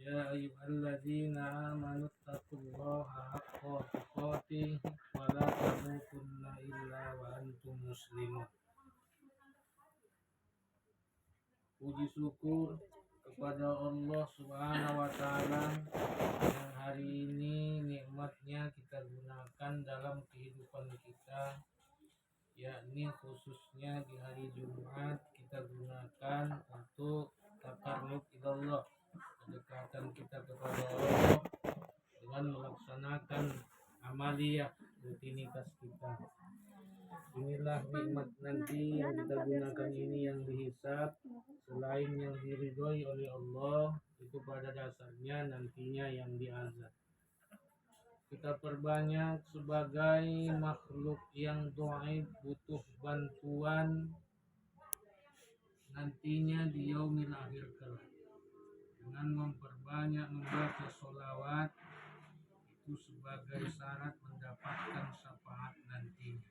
يا أيها الذين آمنوا اتقوا الله حق تقاته ولا تموتن إلا وأنتم مسلمون. Puji syukur kepada Allah Subhanahu wa Ta'ala yang hari ini nikmatnya kita gunakan dalam kehidupan kita, yakni khususnya di hari Jumat kita gunakan untuk taqarrub ilallah, kedekatan kita kepada Allah dengan melaksanakan amaliyah rutinitas kita. Inilah nikmat nanti yang kita gunakan ini yang dihisab selain yang diridhoi oleh Allah, itu pada dasarnya nantinya yang diazab. Kita perbanyak sebagai makhluk yang dhaif, butuh bantuan nantinya di yaumil akhir kelak, dengan memperbanyak membaca sholawat, itu sebagai syarat mendapatkan syafaat nantinya.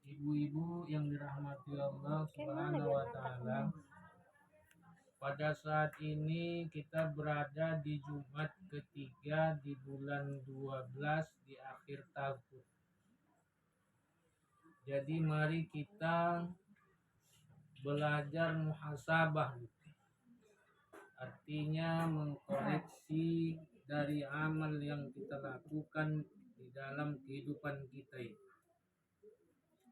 Ibu-ibu yang dirahmati Allah Subhanahu wa Ta'ala, pada saat ini kita berada di Jumat ketiga di bulan 12 di akhir tahun. Jadi mari kita belajar muhasabah, artinya mengkoreksi dari amal yang kita lakukan di dalam kehidupan kita ini.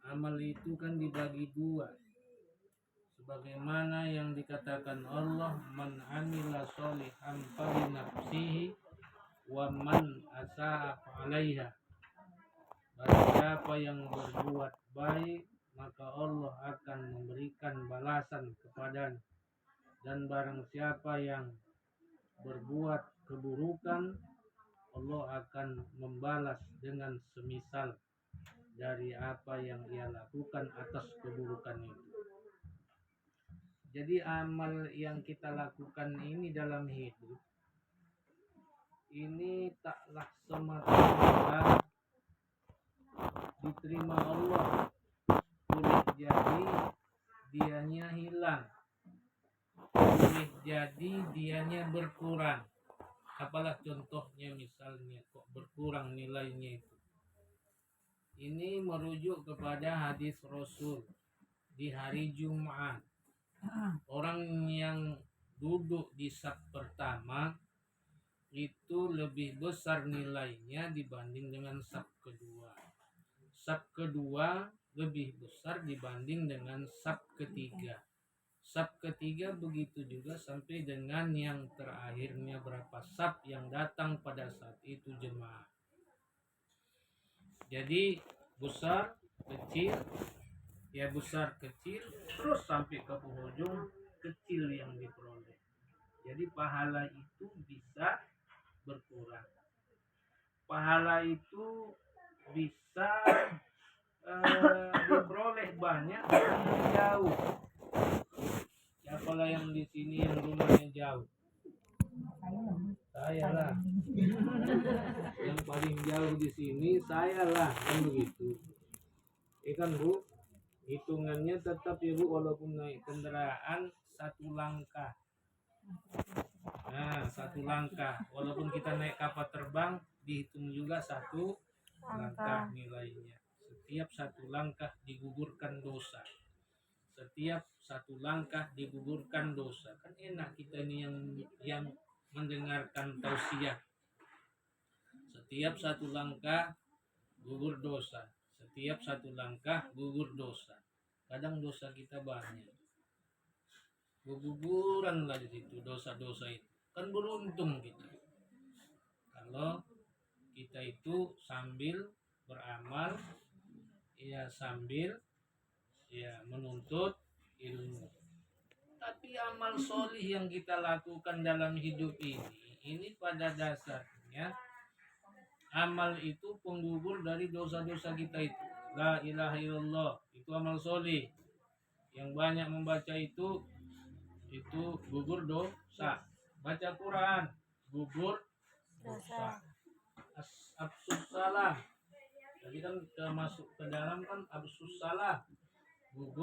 Amal itu kan dibagi dua, sebagaimana yang dikatakan Allah, man amila sholihan falinafsihi wa man asa'a fa'alaiha. Barang siapa yang berbuat baik, maka Allah akan memberikan balasan kepadanya, dan barang siapa yang berbuat keburukan, Allah akan membalas dengan semisal dari apa yang ia lakukan atas keburukan itu. Jadi amal yang kita lakukan ini dalam hidup ini taklah semata-mata diterima Allah, boleh jadi dianya hilang, boleh jadi dianya berkurang. Apalah contohnya, misalnya kok berkurang nilainya itu. Ini merujuk kepada hadis Rasul di hari Jumat. Orang yang duduk di saf pertama itu lebih besar nilainya dibanding dengan saf kedua. Saf kedua lebih besar dibanding dengan saf ketiga. Saf ketiga begitu juga sampai dengan yang terakhirnya berapa saf yang datang pada saat itu jemaah. Jadi besar, kecil, ya besar, kecil, terus sampai ke penghujung kecil yang diperoleh. Jadi pahala itu bisa berkurang. Pahala itu bisa diperoleh banyak dan jauh. Siapalah yang di sini yang rumahnya jauh? Saya lah. Yang paling jauh di sini saya lah, kan begitu. Kan Bu, hitungannya tetap ya Bu, walaupun naik kendaraan satu langkah. Nah, satu langkah. Walaupun kita naik kapal terbang, dihitung juga satu langkah nilainya. Setiap satu langkah digugurkan dosa. Setiap satu langkah digugurkan dosa. Kan enak kita ini yang mendengarkan tausiah. Setiap satu langkah gugur dosa. Setiap satu langkah gugur dosa. Kadang dosa kita banyak. Guguran lah di situ dosa-dosa itu. Kan beruntung kita. Kalau kita itu sambil beramal, ya sambil ya menuntut ilmu. Tapi amal solih yang kita lakukan dalam hidup ini pada dasarnya amal itu penggugur dari dosa-dosa kita itu. La ilaha illallah, itu amal solih. Yang banyak membaca itu gugur dosa. Baca Quran, gugur dosa. Absus salah. Tadi kan masuk ke dalam kan absus salah, gugur